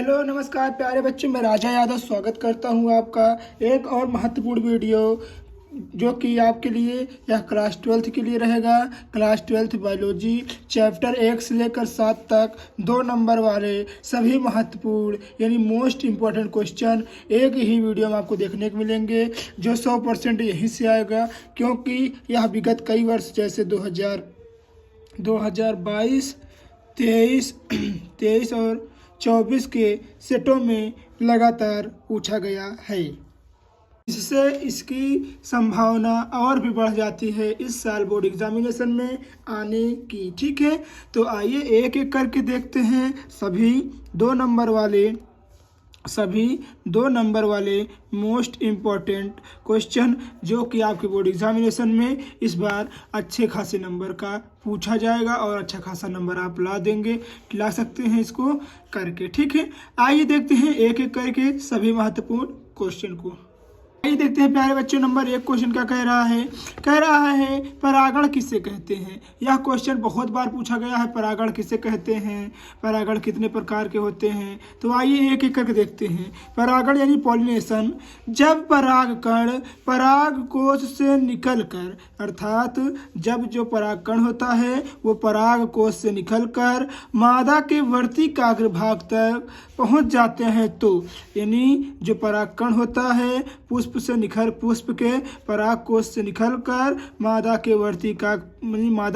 Hello नमस्कार प्यारे बच्चों, मैं राजा यादव स्वागत करता हूं आपका एक और महत्वपूर्ण वीडियो जो कि आपके लिए यह क्लास 12th के लिए रहेगा। क्लास 12th बायोलॉजी चैप्टर 1 से लेकर 7 तक 2 नंबर वाले सभी महत्वपूर्ण यानी मोस्ट इम्पोर्टेंट क्वेश्चन एक ही वीडियो में आपको देखने को मिलेंगे, जो 100% यहीं से आएगा, क्योंकि यह विगत कई वर्ष जैसे 2022, 23 और 24 के सेटों में लगातार पूछा गया है। इससे इसकी संभावना और भी बढ़ जाती है इस साल बोर्ड एग्जामिनेशन में आने की। ठीक है, तो आइए एक एक करके देखते हैं सभी 2 नंबर वाले मोस्ट इम्पॉर्टेंट क्वेश्चन जो कि आपके बोर्ड एग्जामिनेशन में इस बार अच्छे खासे नंबर का पूछा जाएगा और अच्छा खासा नंबर आप ला सकते हैं इसको करके। ठीक है, आइए देखते हैं एक एक करके सभी महत्वपूर्ण क्वेश्चन को। आइए देखते हैं प्यारे बच्चों, नंबर 1 क्वेश्चन क्या कह रहा है परागण किसे कहते हैं। यह क्वेश्चन बहुत बार पूछा गया है, परागण किसे कहते हैं, परागण कितने प्रकार के होते हैं। तो आइए एक एक करके देखते हैं। परागण यानी पॉलिनेशन, जब परागकण पराग कोश से निकलकर, अर्थात जब जो परागकण होता है वो पराग कोश से निकलकर मादा के वर्तिकाग्र भाग तक पहुंच जाते हैं, तो यानी जो परागकण होता है पुष्प के पराग कोश से निकलकर मादा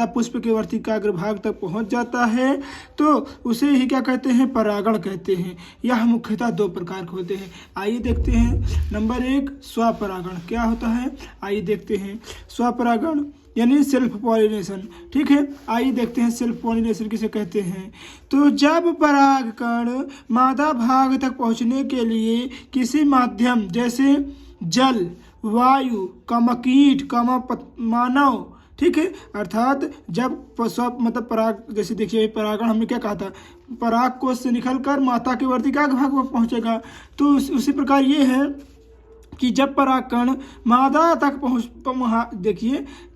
पुष्प के वर्तिकाग्र भाग तक पहुंच जाता है, तो उसे ही क्या कहते हैं, परागण कहते हैं। यह मुख्यतः 2 प्रकार के होते हैं। आइए देखते हैं। नंबर 1 स्वपरागण क्या होता है, आइए देखते हैं। स्वपरागण यानी सेल्फ पॉलिनेशन। ठीक है, आइए देखते हैं सेल्फ पॉलिनेशन किसे कहते हैं। तो जब परागकण मादा भाग तक पहुंचने के लिए किसी माध्यम जैसे जल, वायु, कीट, मानव, ठीक है, अर्थात जब पराग, जैसे देखिए परागण हमने क्या कहा था, पराग कोश से निकलकर मादा के वर्तिकाग्र भाग पर पहुंचेगा। तो उसी प्रकार ये है कि जब परागकण मादा तक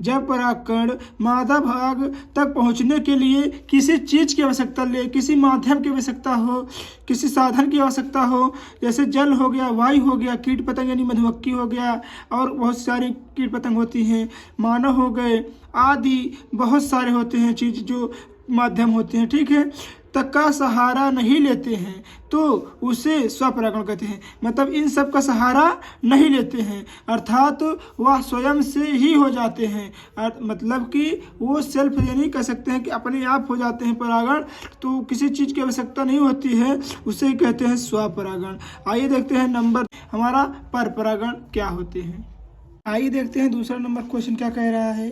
जब परागकण मादा भाग तक पहुंचने के लिए किसी चीज की आवश्यकता किसी माध्यम की आवश्यकता हो, किसी साधन की आवश्यकता हो, जैसे जल हो गया, वायु हो गया, कीट पतंग यानी मधुमक्खी हो गया, और बहुत सारी कीट पतंग होती हैं, मानव हो गए, आदि बहुत सारे होते हैं चीज जो माध्यम होते हैं, ठीक है, तक का सहारा नहीं लेते हैं, तो उसे स्वपरागण कहते हैं। मतलब इन सब का सहारा नहीं लेते हैं, अर्थात वह स्वयं से ही हो जाते हैं। मतलब कि वो सेल्फ यानी कह सकते हैं कि अपने आप हो जाते हैं परागण, तो किसी चीज़ की आवश्यकता नहीं होती है, उसे कहते हैं स्वपरागण। आइए देखते हैं नंबर हमारा परपरागण क्या होते हैं। आइए देखते हैं दूसरा नंबर क्वेश्चन क्या कह रहा है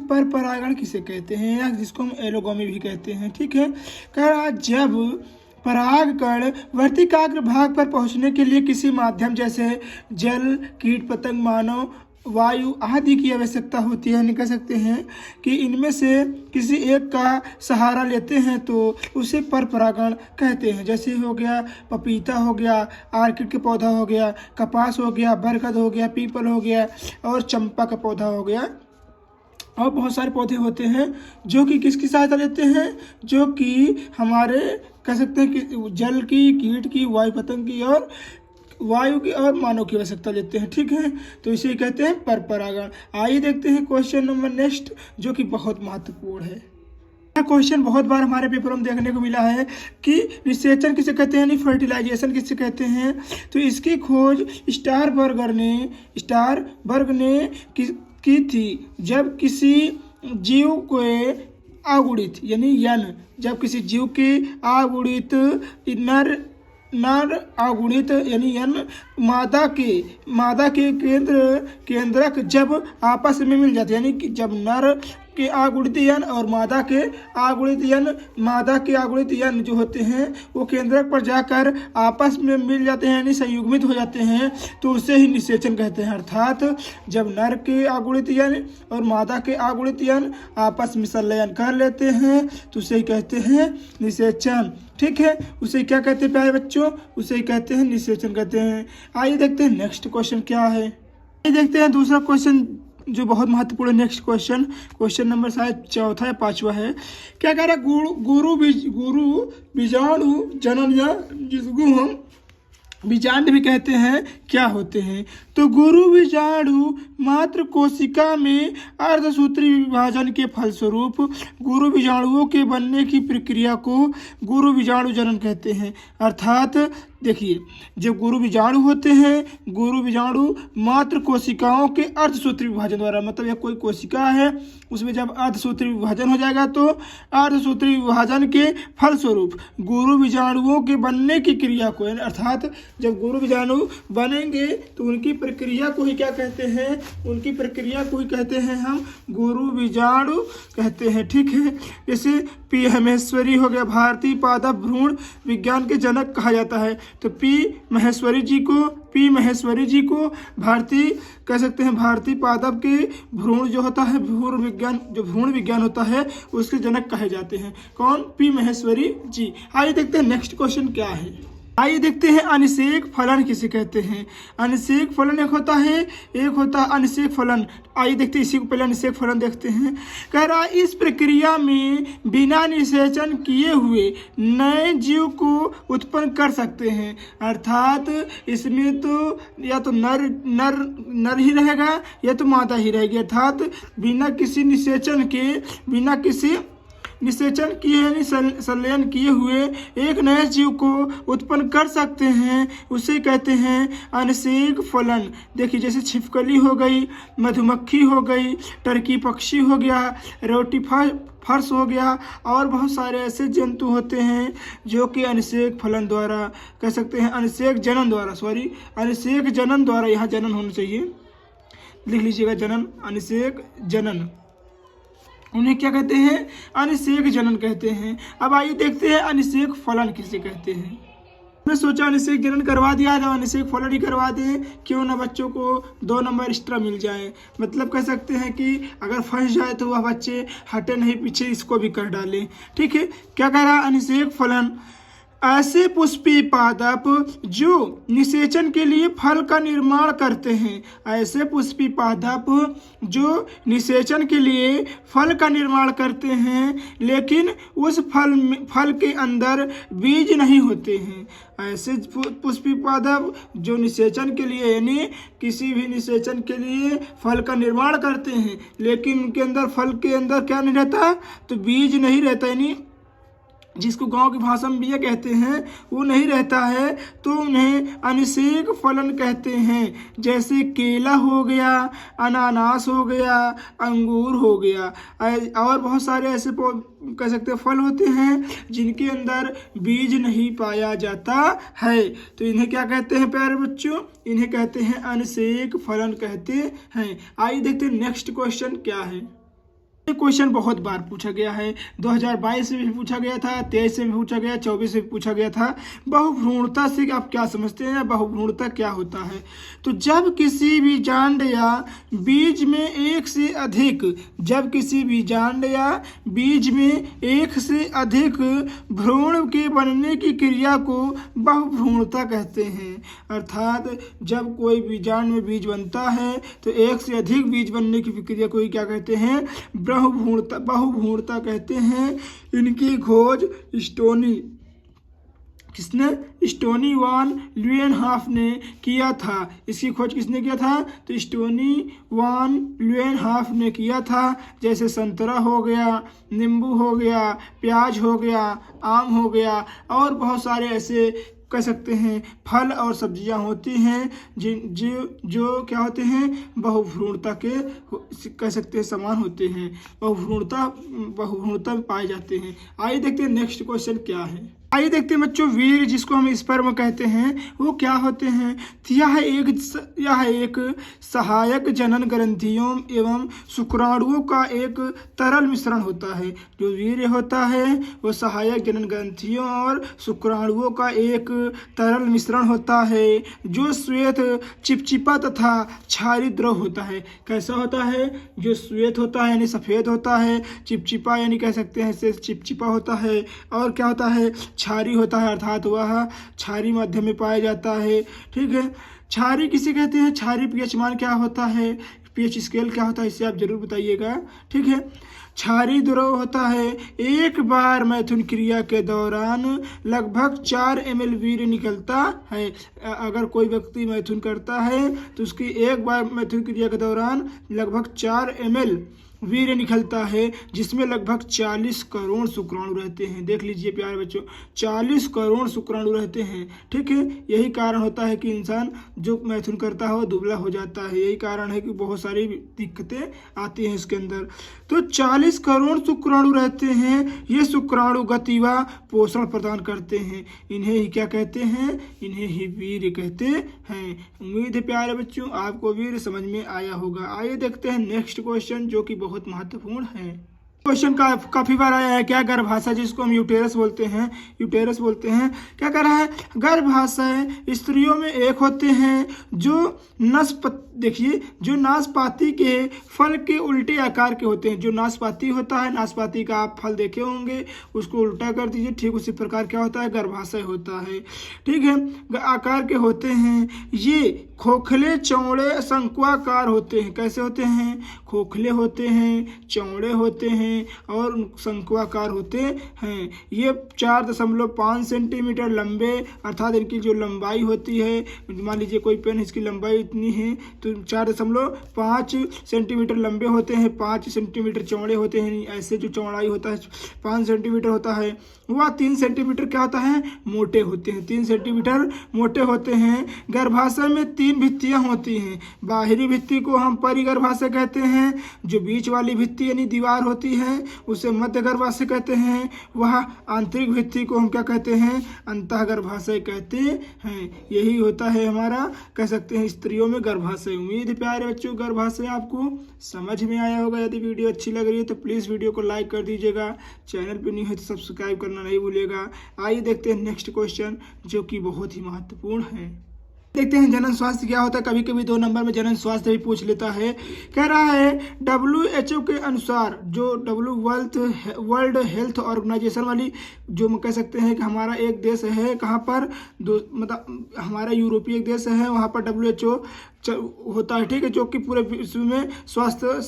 पर परागण किसे कहते हैं, या जिसको हम एलोगोमी भी कहते हैं। ठीक है, कह रहा है जब परागकण वर्तिकाग्र भाग पर पहुंचने के लिए किसी माध्यम जैसे जल, कीट पतंग, मानव, वायु आदि की आवश्यकता होती है, कह सकते हैं कि इनमें से किसी एक का सहारा लेते हैं, तो उसे परपरागण कहते हैं। जैसे हो गया पपीता हो गया, आर्किड का पौधा हो गया, कपास हो गया, बरगद हो गया, पीपल हो गया, और चंपा का पौधा हो गया, और बहुत सारे पौधे होते हैं जो कि किसकी सहायता लेते हैं, जो कि हमारे कह सकते हैं कि जल की, कीट की, वायु पतंग की और वायु की और मानव की आवश्यकता लेते हैं। ठीक है, तो इसे कहते हैं परपरागण। आइए देखते हैं क्वेश्चन नंबर नेक्स्ट, जो कि बहुत महत्वपूर्ण है। यह क्वेश्चन बहुत बार हमारे पेपर में देखने को मिला है कि निषेचन किसे कहते हैं, यानी फर्टिलाइजेशन किसे कहते हैं। तो इसकी खोज स्टारबर्ग ने की थी, जब किसी जीव को अगुणित यानी जब किसी जीव के अगुणित नर अगुणित यानी मादा के केंद्रक जब आपस में मिल जाते, यानी कि जब नर के अगुणित और मादा के अगुणित जो होते हैं वो केंद्रक पर जाकर आपस में मिल जाते हैं, यानी संयुग्मित हो जाते हैं, तो उसे ही निषेचन कहते हैं। अर्थात जब नर के अगुणित और मादा के अगुणित आपस में संलयन कर लेते हैं, तो उसे कहते हैं निषेचन। ठीक है, उसे क्या कहते हैं प्यारे बच्चों, उसे कहते हैं निषेचन कहते हैं। आइए देखते हैं नेक्स्ट क्वेश्चन क्या है। आइए देखते हैं दूसरा क्वेश्चन जो बहुत महत्वपूर्ण नेक्स्ट क्वेश्चन नंबर शायद चौथा या पांचवा है। क्या कह रहा है, गुरु बीजाणु जनन या जिसको हम बीजांड भी कहते हैं क्या होते हैं। तो गुरु बीजाणु मात्र कोशिका में अर्धसूत्री विभाजन के फलस्वरूप गुरु बीजाणुओं के बनने की प्रक्रिया को गुरु बीजाणु जनन कहते हैं। अर्थात देखिए, जब गुरु बीजाणु होते हैं, गुरु बीजाणु मात्र कोशिकाओं के अर्धसूत्री विभाजन द्वारा, मतलब यह कोई कोशिका है उसमें जब अर्धसूत्री विभाजन हो जाएगा तो अर्धसूत्री विभाजन के फलस्वरूप गुरु बीजाणुओं के बनने की क्रिया को, अर्थात जब गुरु बीजाणु बनेंगे तो उनकी प्रक्रिया को ही क्या कहते हैं, उनकी प्रक्रिया को ही कहते हैं हम गुरु बीजाणु कहते हैं। ठीक है, जैसे पी महेश्वरी हो गया, भारतीय पादप भ्रूण विज्ञान के जनक कहा जाता है। तो पी महेश्वरी जी को भारतीय कह सकते हैं, भारतीय पादप के भ्रूण जो होता है, भ्रूण विज्ञान होता है उसके जनक कहे जाते हैं। कौन? पी महेश्वरी जी। आइए देखते हैं नेक्स्ट क्वेश्चन क्या है। आइए देखते हैं अनिषेक फलन किसे कहते हैं। अनिषेक फलन एक होता है अनिषेक फलन। आइए देखते हैं, इसी को पहले अनिषेक फलन देखते हैं। कह रहा है इस प्रक्रिया में बिना निषेचन किए हुए नए जीव को उत्पन्न कर सकते हैं। अर्थात इसमें तो या तो नर ही रहेगा या तो मादा ही रहेगी। अर्थात बिना किसी निषेचन किए यानी संलयन किए हुए एक नए जीव को उत्पन्न कर सकते हैं, उसे कहते हैं अनिषेक फलन। देखिए, जैसे छिपकली हो गई, मधुमक्खी हो गई, टर्की पक्षी हो गया, रोटी फर्श हो गया, और बहुत सारे ऐसे जंतु होते हैं जो कि अनिषेक फलन द्वारा कह सकते हैं, अनिषेक जनन द्वारा, यहाँ जनन होना चाहिए, लिख लीजिएगा जनन, अनिषेक जनन, उन्हें क्या कहते हैं? अनिषेक जनन कहते हैं। अब आइए देखते हैं अनिषेक फलन किसे कहते हैं। मैं सोचा अनिषेक जनन करवा दिया तो अनिषेक फलन ही करवा दें, क्यों ना बच्चों को 2 नंबर एक्स्ट्रा मिल जाए। मतलब कह सकते हैं कि अगर फंस जाए तो वह बच्चे हटे नहीं पीछे, इसको भी कर डालें। ठीक है, क्या कह रहा है अनिषेक फलन? ऐसे पुष्पीय पादप जो निषेचन के लिए फल का निर्माण करते हैं। ऐसे पुष्पीय पादप जो निषेचन के लिए फल का निर्माण करते हैं, लेकिन उस फल के अंदर बीज नहीं होते हैं। ऐसे पुष्पीय पादप जो निषेचन के लिए यानी किसी भी निषेचन के लिए फल का निर्माण करते हैं, लेकिन उनके अंदर फल के अंदर क्या नहीं रहता? तो बीज नहीं रहता, यानी जिसको गांव की भाषा में बिया कहते हैं वो नहीं रहता है, तो उन्हें अनिषेक फलन कहते हैं। जैसे केला हो गया, अनानास हो गया, अंगूर हो गया, और बहुत सारे ऐसे कह सकते हैं फल होते हैं जिनके अंदर बीज नहीं पाया जाता है। तो इन्हें क्या कहते हैं प्यारे बच्चों? इन्हें कहते हैं अनिषेक फलन कहते हैं। आइए देखते हैं नेक्स्ट क्वेश्चन क्या है। ये क्वेश्चन बहुत बार पूछा गया है, 2022 में भी पूछा गया था, 23 में भी पूछा गया, 24 में भी पूछा गया था। बहुभ्रूणता से आप क्या समझते हैं? बहुभ्रूणता क्या होता है? तो जब किसी बीजांड या बीज में एक से अधिक भ्रूण के बनने की क्रिया को बहुभ्रूणता कहते हैं। अर्थात जब कोई बीजांड में बीज बनता है तो एक से अधिक बीज बनने की प्रक्रिया को ही क्या कहते हैं? बहुभ्रूणता कहते हैं। इनकी खोज स्टोनी वान ल्यूएनहॉफ ने किया था। इसकी खोज किसने किया था? तो स्टोनी वान ल्यूएनहॉफ ने किया था। जैसे संतरा हो गया, नींबू हो गया, प्याज हो गया, आम हो गया, और बहुत सारे ऐसे कह सकते हैं फल और सब्जियां होती हैं जो क्या होते हैं? बहुभ्रूणता के कह सकते हैं समान होते हैं, बहुभ्रूणता में पाए जाते हैं। आइए देखते हैं नेक्स्ट क्वेश्चन क्या है। आइए देखते हैं बच्चों, वीर्य जिसको हम स्पर्म कहते हैं वो क्या होते हैं? तो यह एक सहायक जनन ग्रंथियों एवं शुक्राणुओं का एक तरल मिश्रण होता है। जो वीर्य होता है वो सहायक जनन ग्रंथियों और शुक्राणुओं का एक तरल मिश्रण होता है, जो श्वेत चिपचिपा तथा क्षारी द्रव होता है। कैसा होता है? जो श्वेत होता है यानी सफ़ेद होता है, चिपचिपा यानी कह सकते हैं इससे चिपचिपा होता है, और क्या होता है? क्षारी होता है, अर्थात वह क्षारी माध्यम में पाया जाता है। ठीक है, क्षारी किसे कहते हैं? क्षारी पीएच मान क्या होता है? पीएच स्केल क्या होता है इसे आप जरूर बताइएगा, ठीक है। क्षारीय द्रव होता है, एक बार मैथुन क्रिया के दौरान लगभग 4 ml वीर्य निकलता है। अगर कोई व्यक्ति मैथुन करता है तो उसकी एक बार मैथुन क्रिया के दौरान लगभग 4 ml वीर्य निकलता है, जिसमें लगभग 40 करोड़ शुक्राणु रहते हैं। देख लीजिए प्यारे बच्चों, 40 करोड़ शुक्राणु रहते हैं, ठीक है। यही कारण होता है कि इंसान जो मैथुन करता है वो दुबला हो जाता है। यही कारण है कि बहुत सारी दिक्कतें आती हैं इसके अंदर। तो 40 करोड़ शुक्राणु रहते हैं। ये शुक्राणु गति व पोषण प्रदान करते हैं। इन्हें ही क्या कहते हैं? इन्हें ही वीर्य कहते हैं। उम्मीद है प्यारे बच्चों आपको वीर्य समझ में आया होगा। आइए देखते हैं नेक्स्ट क्वेश्चन, जो कि बहुत महत्वपूर्ण है। क्वेश्चन काफी बार आया है, क्या गर्भाशय जिसको हम यूटेरस बोलते हैं, यूटेरस बोलते हैं, क्या कर रहा है? गर्भाशय स्त्रियों में एक होते हैं जो देखिए जो नाशपाती के फल के उल्टे आकार के होते हैं। जो नाशपाती होता है, नाशपाती का आप फल देखे होंगे, उसको उल्टा कर दीजिए, ठीक उसी प्रकार क्या होता है? गर्भाशय होता है, ठीक है। आकार के होते हैं। ये खोखले चौड़े शंक्वाकार होते हैं। कैसे होते हैं? खोखले होते हैं, चौड़े होते हैं और शंक्वाकार होते हैं। ये 4.5 सेंटीमीटर लंबे, अर्थात इनकी जो लंबाई होती है, मान लीजिए कोई पेन इसकी लंबाई इतनी है तो 4.5 सेंटीमीटर लंबे होते हैं, 5 सेंटीमीटर चौड़े होते हैं। ऐसे जो चौड़ाई होता है 5 सेंटीमीटर होता है, वह 3 सेंटीमीटर क्या होता है? मोटे होते हैं। 3 सेंटीमीटर मोटे होते हैं। गर्भाशय में 3 भित्तियां होती हैं। बाहरी भित्ति को हम परिगर्भाशय कहते हैं। जो बीच वाली भित्ति यानी दीवार होती है उसे मध्य गर्भाशय कहते हैं। वह आंतरिक भित्ति को हम क्या कहते हैं? अंतः गर्भाशय कहते हैं। यही होता है हमारा, कह सकते हैं, स्त्रियों में गर्भाशय। उम्मीद है प्यारे बच्चों गर्भाशय आपको समझ में आया होगा। यदि वीडियो अच्छी लग रही है तो प्लीज़ वीडियो को लाइक कर दीजिएगा। चैनल पर नहीं है तो सब्सक्राइब करना नहीं भूलिएगा। आइए देखते हैं नेक्स्ट क्वेश्चन, जो कि बहुत ही महत्वपूर्ण है। देखते हैं जनन स्वास्थ्य क्या होता है। कभी कभी 2 नंबर में जनन स्वास्थ्य भी पूछ लेता है। कह रहा है WHO के अनुसार, जो वर्ल्ड हेल्थ ऑर्गेनाइजेशन वाली, जो कह सकते हैं कि हमारा एक देश है, कहाँ पर मतलब हमारा यूरोपीय देश है, वहाँ पर WHO होता है, ठीक है, जो कि पूरे विश्व में स्वास्थ्य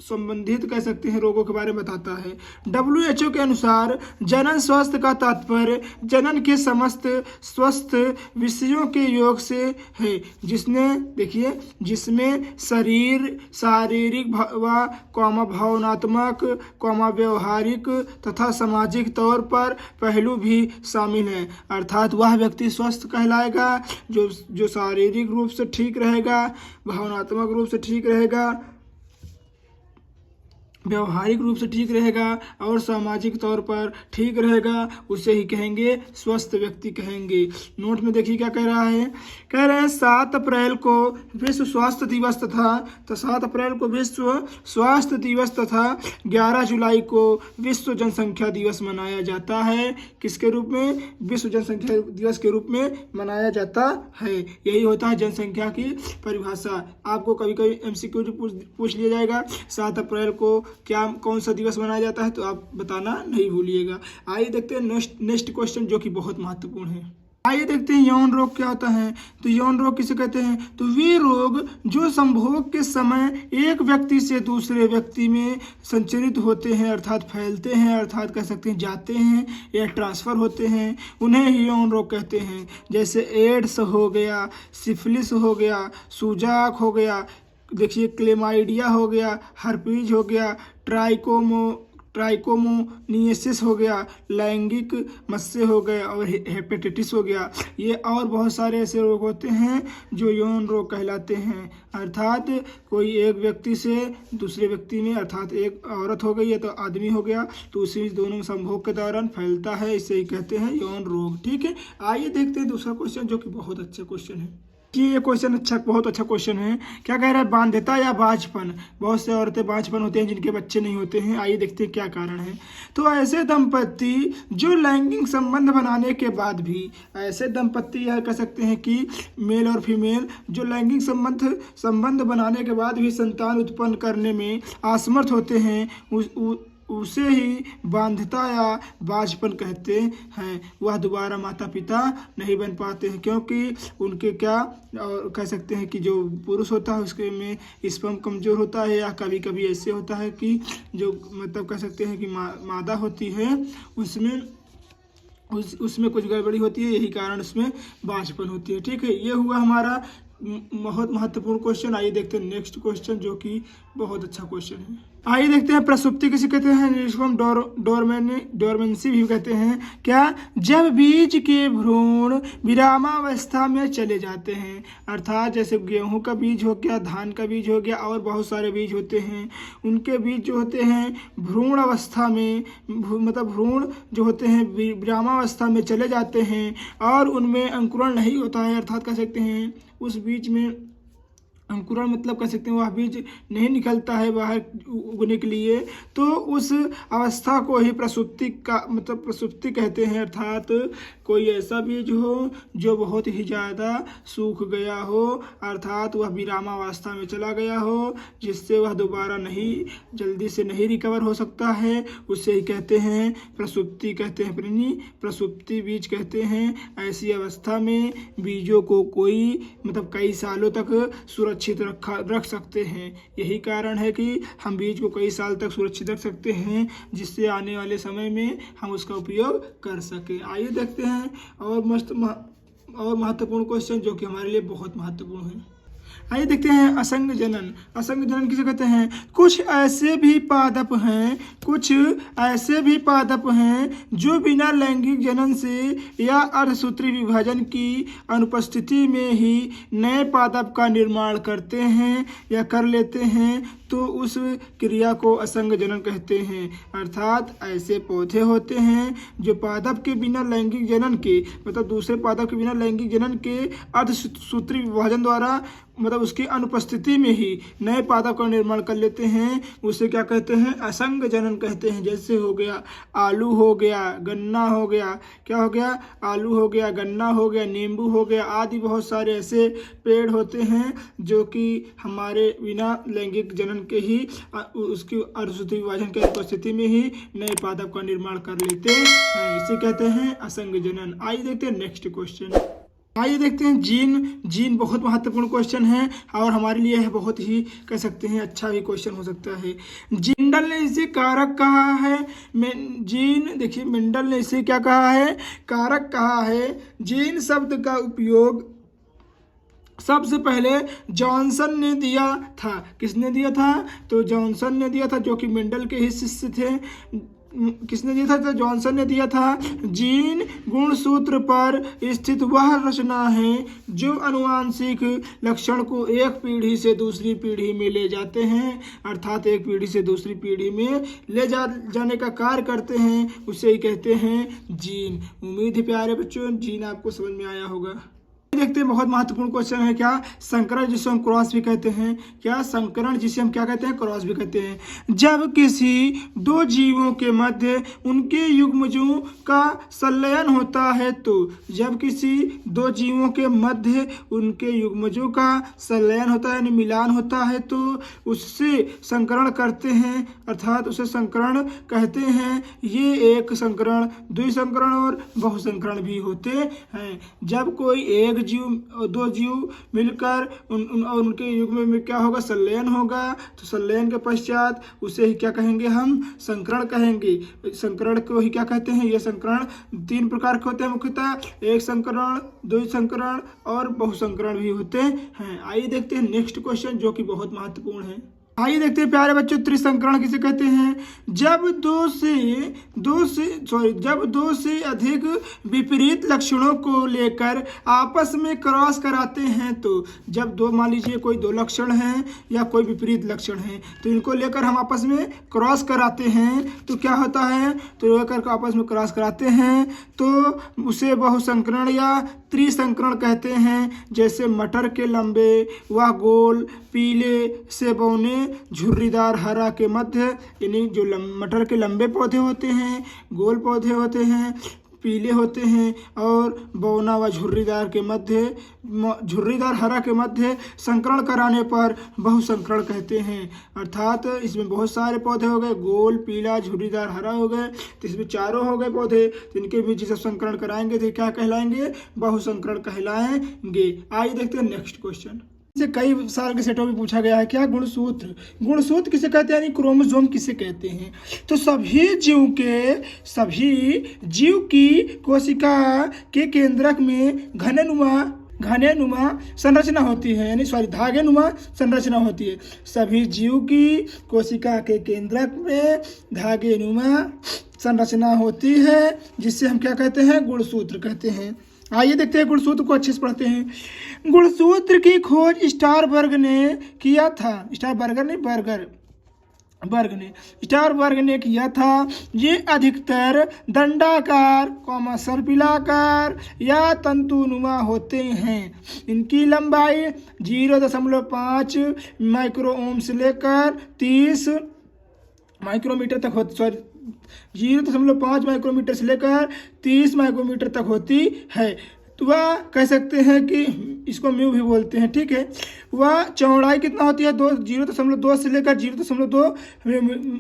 संबंधित कह सकते हैं रोगों के बारे में बताता है। WHO के अनुसार जनन स्वास्थ्य का तात्पर्य जनन के समस्त स्वस्थ विषयों के योग से है, जिसमें शारीरिक व भावनात्मक व्यवहारिक तथा सामाजिक तौर पर पहलू भी शामिल हैं। अर्थात वह व्यक्ति स्वस्थ कहलाएगा जो शारीरिक रूप से ठीक रहेगा, भावनात्मक रूप से ठीक रहेगा, व्यवहारिक रूप से ठीक रहेगा और सामाजिक तौर पर ठीक रहेगा, उसे ही कहेंगे स्वस्थ व्यक्ति कहेंगे। नोट में देखिए क्या कह रहा है। कह रहे हैं 7 अप्रैल को विश्व स्वास्थ्य दिवस तथा 11 जुलाई को विश्व जनसंख्या दिवस मनाया जाता है। किसके रूप में? विश्व जनसंख्या दिवस के रूप में मनाया जाता है। यही होता है जनसंख्या की परिभाषा। आपको कभी कभी MCQ पूछ लिया जाएगा 7 अप्रैल को कौन सा दिवस मनाया जाता है, तो आप बताना नहीं भूलिएगा। आइए देखते हैं नेक्स्ट क्वेश्चन, जो कि बहुत महत्वपूर्ण है। आइए देखते हैं यौन रोग क्या होता है। तो यौन रोग किसे कहते हैं? तो वे रोग जो संभोग के समय एक व्यक्ति से दूसरे व्यक्ति में संचरित होते हैं, अर्थात फैलते हैं, अर्थात कह सकते हैं जाते हैं या ट्रांसफर होते हैं, उन्हें ही यौन रोग कहते हैं। जैसे एड्स हो गया, सिफिलिस हो गया, सूजाक हो गया, देखिए क्लेमाइडिया हो गया, हर्पीज हो गया, ट्राइकोमोनियासिस हो गया, लैंगिक मत्स्य हो गया और हेपेटाइटिस हो गया। ये और बहुत सारे ऐसे रोग होते हैं जो यौन रोग कहलाते हैं। अर्थात कोई एक व्यक्ति से दूसरे व्यक्ति में, अर्थात एक औरत हो गई या तो आदमी हो गया, तो उसी दोनों संभोग के दौरान फैलता है, इसे ही कहते हैं यौन रोग। ठीक है, आइए देखते हैं दूसरा क्वेश्चन, जो कि बहुत अच्छा क्वेश्चन है। कि ये क्वेश्चन बहुत अच्छा क्वेश्चन है। क्या कह रहा है? बांध्यता या बांझपन। बहुत से औरतें बांझपन होते हैं जिनके बच्चे नहीं होते हैं। आइए देखते हैं क्या कारण है। तो ऐसे दंपत्ति जो लैंगिक संबंध बनाने के बाद भी, ऐसे दंपत्ति या कह सकते हैं कि मेल और फीमेल जो लैंगिक संबंध बनाने के बाद भी संतान उत्पन्न करने में असमर्थ होते हैं, उसे ही बांधता या बाझपन कहते हैं। वह दोबारा माता पिता नहीं बन पाते हैं, क्योंकि उनके क्या और कह सकते हैं कि जो पुरुष होता है उसके में स्पर्म कमज़ोर होता है, या कभी कभी ऐसे होता है कि जो मतलब कह सकते हैं कि मादा होती है उसमें कुछ गड़बड़ी होती है, यही कारण उसमें बाझपन होती है। ठीक है, ये हुआ हमारा बहुत महत्वपूर्ण क्वेश्चन। आइए देखते हैं नेक्स्ट क्वेश्चन, जो कि बहुत अच्छा क्वेश्चन है। आइए देखते हैं प्रसुप्ति किसे कहते हैं, जिसको हम डोरमेंसी भी कहते हैं। क्या? जब बीज के भ्रूण विरामावस्था में चले जाते हैं, अर्थात जैसे गेहूं का बीज हो गया, धान का बीज हो गया और बहुत सारे बीज होते हैं, उनके बीज जो होते हैं भ्रूण अवस्था में मतलब भ्रूण जो होते हैं विरामावस्था में चले जाते हैं और उनमें अंकुरण नहीं होता है, अर्थात कह सकते हैं उस बीज में अंकुरण मतलब कह सकते हैं वह बीज नहीं निकलता है बाहर उगने के लिए, तो उस अवस्था को ही प्रसुप्ति का मतलब प्रसुप्ति कहते हैं। अर्थात कोई ऐसा बीज हो जो बहुत ही ज़्यादा सूख गया हो, अर्थात वह विरामावस्था में चला गया हो, जिससे वह दोबारा जल्दी से नहीं रिकवर हो सकता है, उसे ही कहते हैं प्रसुप्ति कहते हैं। प्रसुप्ति बीज कहते हैं। ऐसी अवस्था में बीजों को कोई मतलब कई सालों तक सुरक्षित रख सकते हैं। यही कारण है कि हम बीज को कई साल तक सुरक्षित रख सकते हैं, जिससे आने वाले समय में हम उसका उपयोग कर सकें। आइए देखते हैं और महत्वपूर्ण क्वेश्चन, जो कि हमारे लिए बहुत महत्वपूर्ण है। आइए देखते हैं असंग जनन। असंग जनन किसे कहते हैं? कुछ ऐसे भी पादप हैं जो बिना लैंगिक जनन से या अर्धसूत्री विभाजन की अनुपस्थिति में ही नए पादप का निर्माण करते हैं या कर लेते हैं, तो उस क्रिया को असंग जनन कहते हैं। अर्थात ऐसे पौधे होते हैं जो पादप के बिना लैंगिक जनन के मतलब दूसरे पादप के बिना लैंगिक जनन के अर्धसूत्री विभाजन द्वारा मतलब उसकी अनुपस्थिति में ही नए पादप का निर्माण कर लेते हैं, उसे क्या कहते हैं? असंग जनन कहते हैं। जैसे हो गया आलू हो गया, गन्ना हो गया, क्या हो गया? आलू हो गया, गन्ना हो गया, नींबू हो गया, आदि बहुत सारे ऐसे पेड़ होते हैं जो कि हमारे बिना लैंगिक जनन के ही उसकी अर्धसूत्री विभाजन की अनुपस्थिति में ही नए पादप का निर्माण कर लेते हैं, इसे कहते हैं असंग जनन। आइए देखते हैं नेक्स्ट क्वेश्चन। आइए देखते हैं जीन बहुत महत्वपूर्ण क्वेश्चन है और हमारे लिए है बहुत ही कह सकते हैं अच्छा भी क्वेश्चन हो सकता है। जिंडल ने इसे कारक कहा है। देखिए मेंडल ने इसे क्या कहा है? कारक कहा है। जीन शब्द का उपयोग सबसे पहले जॉनसन ने दिया था। किसने दिया था? तो जॉनसन ने दिया था, जो कि मेंडल के ही शिष्य थे। किसने दिया था? तो जॉनसन ने दिया था। जीन गुणसूत्र पर स्थित वह रचना है जो अनुवांशिक लक्षण को एक पीढ़ी से दूसरी पीढ़ी में ले जाते हैं, अर्थात एक पीढ़ी से दूसरी पीढ़ी में ले जाने का कार्य करते हैं, उसे ही कहते हैं जीन। उम्मीद है प्यारे बच्चों जीन आपको समझ में आया होगा। देखते हैं बहुत महत्वपूर्ण क्वेश्चन है। क्या? संकरण जिसे हम क्रॉस भी कहते हैं। क्या? संकरण जिसे हम क्या कहते हैं? क्रॉस भी कहते हैं। जब किसी दो जीवों के मध्य उनके युग्मजों का संलयन होता है, तो जब किसी दो जीवों के मध्य उनके युग्मजों का संलयन होता है यानी मिलान होता है, तो उससे संकरण करते हैं, अर्थात उसे संकरण कहते हैं। ये एक संकरण, द्विसंकरण और बहुसंकरण भी होते हैं। जब कोई एक दो जीव मिलकर उनके युग्म में क्या होगा? संलयन होगा, तो संलयन के पश्चात उसे ही क्या कहेंगे? हम संकरण कहेंगे। संकरण को ही क्या कहते हैं? ये संकरण 3 प्रकार के होते हैं मुख्यतः, एक संकरण, द्विसंकरण और बहुसंकरण भी होते हैं। आइए देखते हैं नेक्स्ट क्वेश्चन, जो कि बहुत महत्वपूर्ण है। आइए देखते हैं प्यारे बच्चों त्रिसंकरण किसे कहते हैं? जब दो से अधिक विपरीत लक्षणों को लेकर आपस में क्रॉस कराते हैं, तो जब मान लीजिए कोई 2 लक्षण हैं या कोई विपरीत लक्षण हैं, तो इनको लेकर हम आपस में क्रॉस कराते हैं, तो क्या होता है? तो लेकर आपस में क्रॉस कराते हैं तो उसे बहुसंकरण या त्रिसंकरण कहते हैं। जैसे मटर के लंबे व गोल पीले से बौने झुर्रीदार हरा के मध्य, यानी जो मटर के लंबे पौधे होते हैं, गोल पौधे होते हैं, पीले होते हैं और बौना व झुर्रीदार के मध्य झुर्रीदार हरा के मध्य संकरण कराने पर बहुसंकरण कहते हैं। अर्थात इसमें बहुत सारे पौधे हो गए, गोल, पीला, झुर्रीदार, हरा हो गए, तो इसमें चारों हो गए पौधे, तो इनके बीच जब संकरण कराएंगे तो क्या कहलाएंगे? बहुसंकरण कहलाएंगे। आइए देखते हैं नेक्स्ट क्वेश्चन। से कई साल के सेटों में पूछा गया है, क्या गुणसूत्र, गुणसूत्र किसे कहते हैं, यानी क्रोमोसोम किसे कहते हैं? तो सभी जीव की कोशिका के केंद्रक में घनेनुमा संरचना होती है, यानी धागेनुमा संरचना होती है। सभी जीव की कोशिका के केंद्रक में धागेनुमा संरचना होती है, जिससे हम क्या कहते हैं? गुणसूत्र कहते हैं। आइए देखते हैं गुणसूत्र को अच्छे से पढ़ते हैं। गुणसूत्र की खोज स्टारबर्ग ने किया था। स्टारबर्ग ने किया था। ये अधिकतर दंडाकार, सर्पिलाकार या तंतुनुमा होते हैं। इनकी लंबाई 0.5 माइक्रोओम से लेकर 30 माइक्रोमीटर तक होती 0.5 माइक्रोमीटर से लेकर 30 माइक्रोमीटर तक होती है। तो वह कह सकते हैं कि इसको म्यू भी बोलते हैं, ठीक है। वह चौड़ाई कितना होती है? 0.2 से लेकर 0.2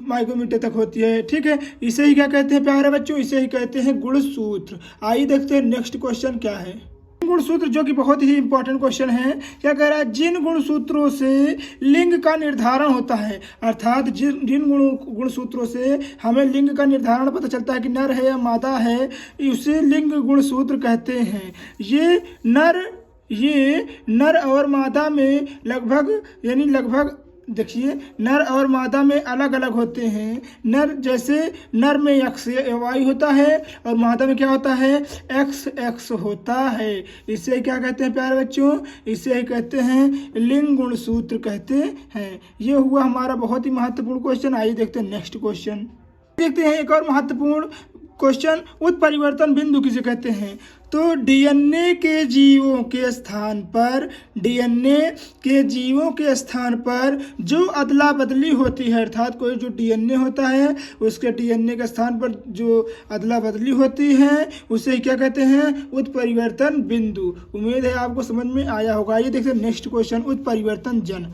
माइक्रोमीटर तक होती है, ठीक है। इसे ही क्या कहते हैं प्यारे बच्चों? इसे ही कहते हैं गुणसूत्र। आइए देखते हैं नेक्स्ट क्वेश्चन क्या है। गुणसूत्र, जो कि बहुत ही इंपॉर्टेंट क्वेश्चन है, क्या कह रहा है? जिन गुणसूत्रों से लिंग का निर्धारण होता है, अर्थात जिन गुणसूत्रों से हमें लिंग का निर्धारण पता चलता है कि नर है या मादा है, उसे लिंग गुणसूत्र कहते हैं। ये नर और मादा में लगभग देखिए, नर और मादा में अलग अलग होते हैं। नर में XY होता है और मादा में क्या होता है? XX होता है। इसे क्या कहते हैं प्यारे बच्चों? इसे कहते हैं लिंग गुणसूत्र कहते हैं। ये हुआ हमारा बहुत ही महत्वपूर्ण क्वेश्चन। आइए देखते हैं नेक्स्ट क्वेश्चन। देखते हैं एक और महत्वपूर्ण क्वेश्चन, उत्परिवर्तन बिंदु किसे कहते हैं? तो डीएनए के जीवों के स्थान पर जो अदला बदली होती है, अर्थात कोई जो डीएनए होता है उसके डीएनए के स्थान पर जो अदला बदली होती है उसे क्या कहते हैं? उत्परिवर्तन बिंदु। उम्मीद है आपको समझ में आया होगा। ये देखते हैं नेक्स्ट क्वेश्चन, उत्परिवर्तन जन।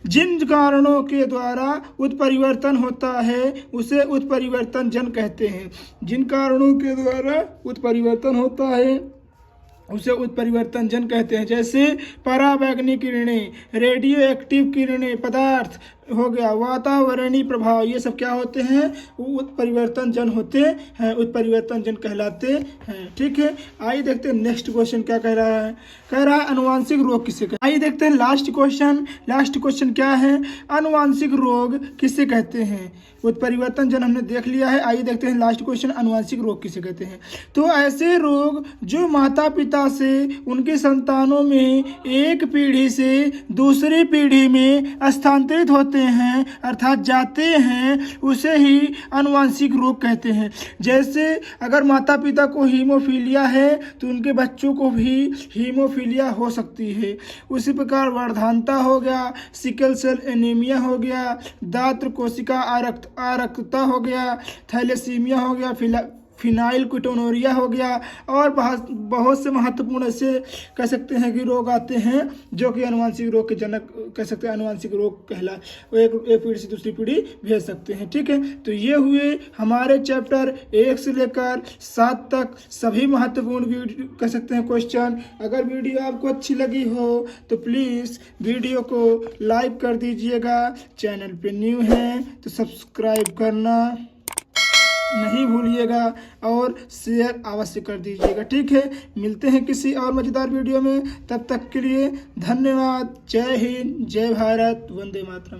जिन कारणों के द्वारा उत्परिवर्तन होता है उसे उत्परिवर्तन जन कहते हैं। जिन कारणों के द्वारा उत्परिवर्तन होता है उसे उत्परिवर्तन जन कहते हैं। जैसे पराबैंगनी किरणें, रेडियो एक्टिव किरणें, पदार्थ हो गया, वातावरणीय प्रभाव, ये सब क्या होते हैं? उत्परिवर्तन जन होते हैं, उत्परिवर्तन जन कहलाते हैं, ठीक है। आइए देखते हैं नेक्स्ट क्वेश्चन क्या कह रहा है। कह रहा है अनुवांशिक रोग किसे कहते हैं? आइए देखते हैं लास्ट क्वेश्चन क्या है? अनुवांशिक रोग किसे कहते हैं? उत्परिवर्तन जन हमने देख लिया है। आइए देखते हैं लास्ट क्वेश्चन, अनुवांशिक रोग किसे कहते हैं? तो ऐसे रोग जो माता पिता से उनके संतानों में एक पीढ़ी से दूसरी पीढ़ी में स्थानांतरित होते हैं, अर्थात जाते हैं, उसे ही अनुवांशिक रोग कहते हैं। जैसे अगर माता पिता को हीमोफीलिया है तो उनके बच्चों को भी हीमोफीलिया हो सकती है। उसी प्रकार वर्धानता हो गया, सिकल सेल एनीमिया हो गया, दात्र कोशिका आरक्तता हो गया, थैलेसीमिया हो गया, फिनाइल कीटोनूरिया हो गया, और बहुत से महत्वपूर्ण ऐसे कह सकते हैं कि रोग आते हैं जो कि अनुवांशिक रोग के जनक कह सकते हैं, अनुवांशिक रोग वो एक पीढ़ी से दूसरी पीढ़ी भेज सकते हैं, ठीक है। तो ये हुए हमारे चैप्टर 1 से लेकर 7 तक सभी महत्वपूर्ण कह सकते हैं क्वेश्चन। अगर वीडियो आपको अच्छी लगी हो तो प्लीज़ वीडियो को लाइक कर दीजिएगा। चैनल पे न्यू हैं तो सब्सक्राइब करना नहीं भूलिएगा और शेयर अवश्य कर दीजिएगा, ठीक है। मिलते हैं किसी और मज़ेदार वीडियो में, तब तक के लिए धन्यवाद। जय हिंद, जय भारत, वंदे मातरम।